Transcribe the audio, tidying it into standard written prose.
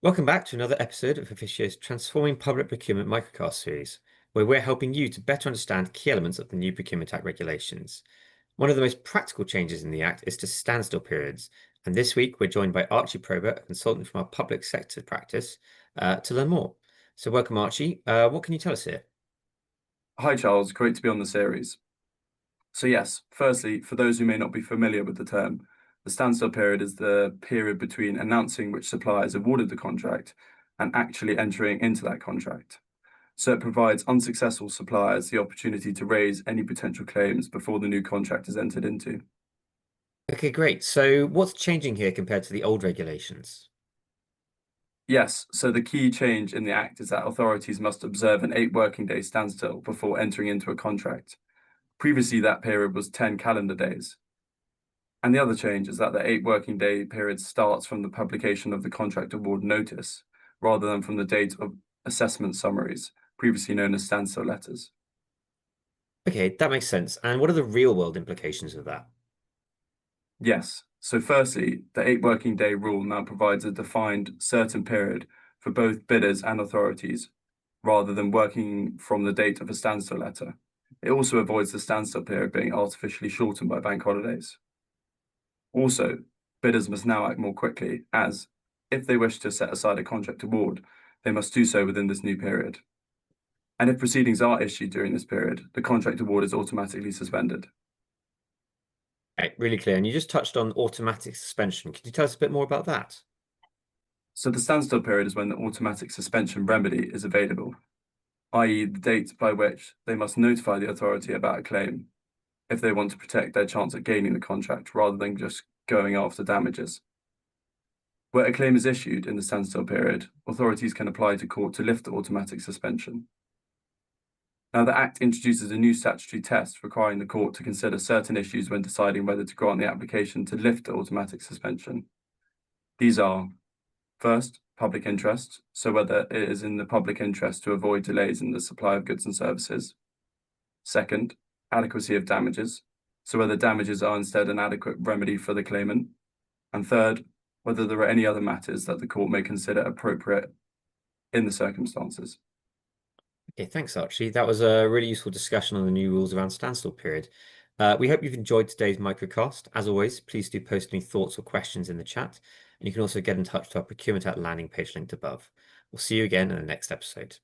Welcome back to another episode of Efficio's Transforming Public Procurement Microcast series, where we're helping you to better understand key elements of the new Procurement Act regulations. One of the most practical changes in the Act is to standstill periods, and this week we're joined by Archie Probert, a consultant from our public sector practice, to learn more. So welcome, Archie. What can you tell us here? Hi, Charles. Great to be on the series. So yes, firstly, for those who may not be familiar with the term, the standstill period is the period between announcing which supplier is awarded the contract and actually entering into that contract. So it provides unsuccessful suppliers the opportunity to raise any potential claims before the new contract is entered into. Okay, great. So what's changing here compared to the old regulations? Yes, so the key change in the Act is that authorities must observe an 8 working day standstill before entering into a contract. Previously, that period was 10 calendar days. And the other change is that the 8 working day period starts from the publication of the contract award notice, rather than from the date of assessment summaries, previously known as standstill letters. Okay, that makes sense. And what are the real world implications of that? Yes, so firstly, the 8 working day rule now provides a defined certain period for both bidders and authorities, rather than working from the date of a standstill letter. It also avoids the standstill period being artificially shortened by bank holidays. Also, bidders must now act more quickly as, if they wish to set aside a contract award, they must do so within this new period. And if proceedings are issued during this period, the contract award is automatically suspended. Okay, really clear. And you just touched on automatic suspension. Could you tell us a bit more about that? So the standstill period is when the automatic suspension remedy is available, i.e. the date by which they must notify the authority about a claim if they want to protect their chance at gaining the contract rather than just going after damages. Where a claim is issued in the standstill period, authorities can apply to court to lift the automatic suspension. Now, the Act introduces a new statutory test requiring the court to consider certain issues when deciding whether to grant the application to lift the automatic suspension. These are, first, public interest, so whether it is in the public interest to avoid delays in the supply of goods and services. Second, adequacy of damages, so whether damages are instead an adequate remedy for the claimant. And third, whether there are any other matters that the court may consider appropriate in the circumstances. Okay, thanks, Archie. That was a really useful discussion on the new rules around standstill period. We hope you've enjoyed today's microcast. As always, please do post any thoughts or questions in the chat, and you can also get in touch to our Procurement Act landing page linked above. We'll see you again in the next episode.